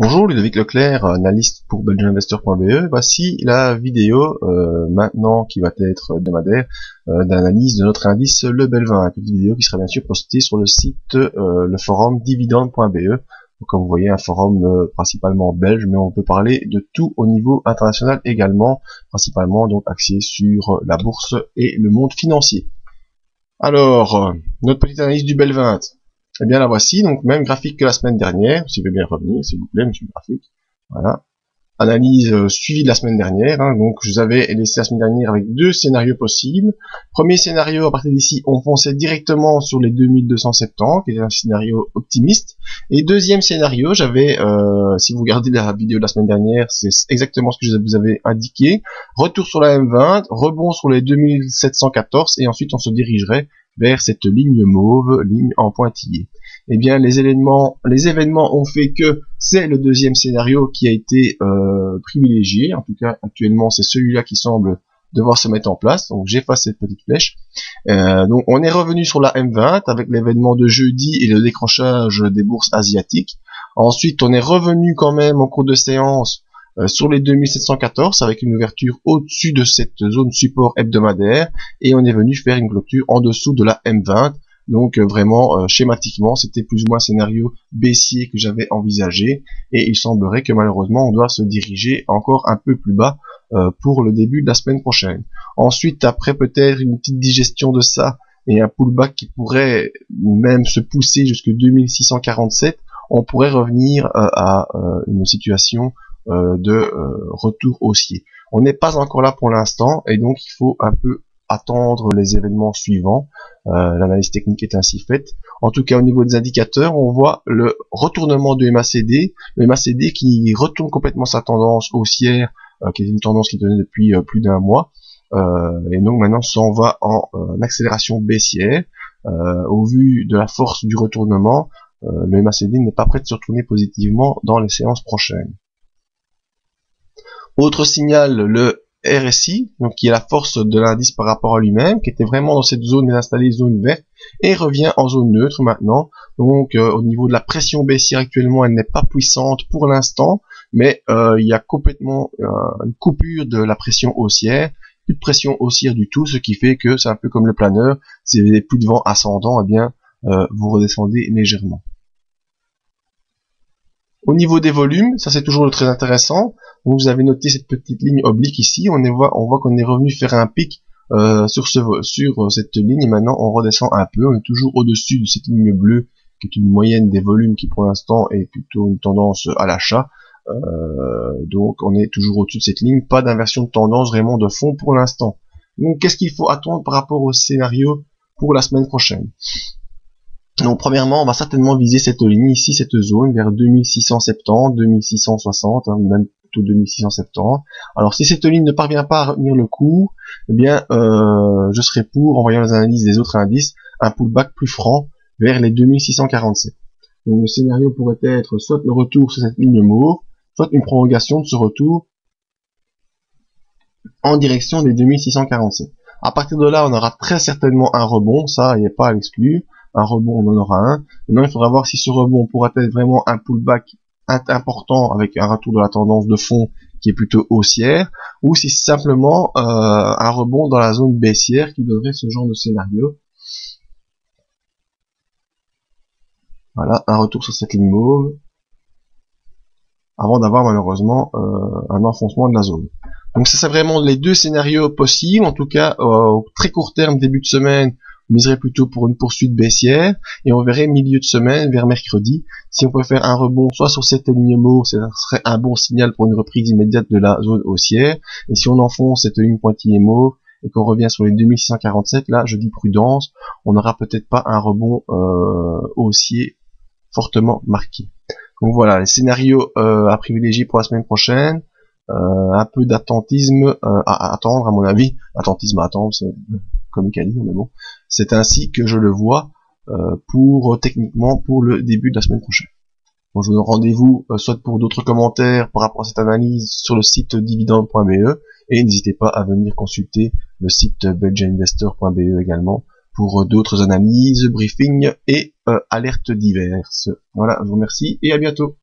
Bonjour, Ludovic Leclerc, analyste pour belgianinvestor.be. Voici la vidéo maintenant qui va être hebdomadaire d'analyse de notre indice le Belvin. Une petite vidéo qui sera bien sûr postée sur le site le forum dividende.be. Comme vous voyez, un forum principalement belge, mais on peut parler de tout au niveau international également, principalement donc axé sur la bourse et le monde financier. Alors, notre petite analyse du Belvin. Eh bien la voici, donc même graphique que la semaine dernière, si vous voulez bien revenir, s'il vous plaît, monsieur le graphique. Voilà. Analyse suivie de la semaine dernière, donc je vous avais laissé la semaine dernière avec deux scénarios possibles. Premier scénario, à partir d'ici, on fonçait directement sur les 2270, qui est un scénario optimiste. Et deuxième scénario, j'avais, si vous regardez la vidéo de la semaine dernière, c'est exactement ce que je vous avais indiqué. Retour sur la M20, rebond sur les 2714, et ensuite on se dirigerait vers cette ligne mauve, ligne en pointillé. Eh bien, les événements ont fait que c'est le deuxième scénario qui a été privilégié. En tout cas, actuellement, c'est celui-là qui semble devoir se mettre en place. Donc, j'efface cette petite flèche. Donc, on est revenu sur la M20 avec l'événement de jeudi et le décrochage des bourses asiatiques. Ensuite, on est revenu quand même en cours de séance sur les 2714 avec une ouverture au-dessus de cette zone support hebdomadaire et on est venu faire une clôture en dessous de la M20. Donc vraiment schématiquement c'était plus ou moins un scénario baissier que j'avais envisagé et il semblerait que malheureusement on doit se diriger encore un peu plus bas pour le début de la semaine prochaine. Ensuite, après peut-être une petite digestion de ça et un pullback qui pourrait même se pousser jusque 2647, on pourrait revenir à une situation de retour haussier. On n'est pas encore là pour l'instant et donc il faut un peu attendre les événements suivants. L'analyse technique est ainsi faite. En tout cas, au niveau des indicateurs, on voit le retournement du MACD, le MACD qui retourne complètement sa tendance haussière, qui est une tendance qui tenait depuis plus d'un mois. Et donc maintenant, on va en accélération baissière. Au vu de la force du retournement, le MACD n'est pas prêt de se retourner positivement dans les séances prochaines. Autre signal, le RSI, donc qui est la force de l'indice par rapport à lui-même, qui était vraiment dans cette zone installée zone verte, et revient en zone neutre maintenant. Donc au niveau de la pression baissière actuellement, elle n'est pas puissante pour l'instant, mais il y a complètement une coupure de la pression haussière, plus de pression haussière du tout, ce qui fait que c'est un peu comme le planeur, si vous n'avez plus de vent ascendant, eh bien vous redescendez légèrement. Au niveau des volumes, ça c'est toujours très intéressant. Donc, vous avez noté cette petite ligne oblique ici. On voit qu'on est revenu faire un pic sur cette ligne et maintenant on redescend un peu. On est toujours au-dessus de cette ligne bleue qui est une moyenne des volumes qui pour l'instant est plutôt une tendance à l'achat. Donc on est toujours au-dessus de cette ligne. Pas d'inversion de tendance vraiment de fond pour l'instant. Donc qu'est-ce qu'il faut attendre par rapport au scénario pour la semaine prochaine? Donc premièrement, on va certainement viser cette ligne ici, cette zone vers 2670, 2660, hein, même plutôt 2670. Alors si cette ligne ne parvient pas à retenir le cours, eh bien je serai pour, en voyant les analyses des autres indices, un pullback plus franc vers les 2647. Donc le scénario pourrait être soit le retour sur cette ligne mauve, soit une prolongation de ce retour en direction des 2647. À partir de là, on aura très certainement un rebond, ça, il n'y a pas à l'exclure. Un rebond, on en aura un. Maintenant, il faudra voir si ce rebond pourra être vraiment un pullback important avec un retour de la tendance de fond qui est plutôt haussière, ou si c'est simplement un rebond dans la zone baissière qui donnerait ce genre de scénario. Voilà, un retour sur cette ligne mauve, avant d'avoir malheureusement un enfoncement de la zone. Donc ça c'est vraiment les deux scénarios possibles, en tout cas au très court terme, début de semaine, on miserait plutôt pour une poursuite baissière, et on verrait milieu de semaine, vers mercredi, si on peut faire un rebond soit sur cette ligne mauve, ça serait un bon signal pour une reprise immédiate de la zone haussière, et si on enfonce cette ligne pointillée mauve, et qu'on revient sur les 2647, là je dis prudence, on n'aura peut-être pas un rebond haussier fortement marqué. Donc voilà, les scénarios à privilégier pour la semaine prochaine. Un peu d'attentisme à attendre, à mon avis. Attentisme à attendre, c'est comique à dire, mais bon. C'est ainsi que je le vois techniquement pour le début de la semaine prochaine. Donc je vous donne rendez-vous soit pour d'autres commentaires par rapport à cette analyse sur le site dividende.be et n'hésitez pas à venir consulter le site belgianinvestor.be également pour d'autres analyses, briefings et alertes diverses. Voilà, je vous remercie et à bientôt.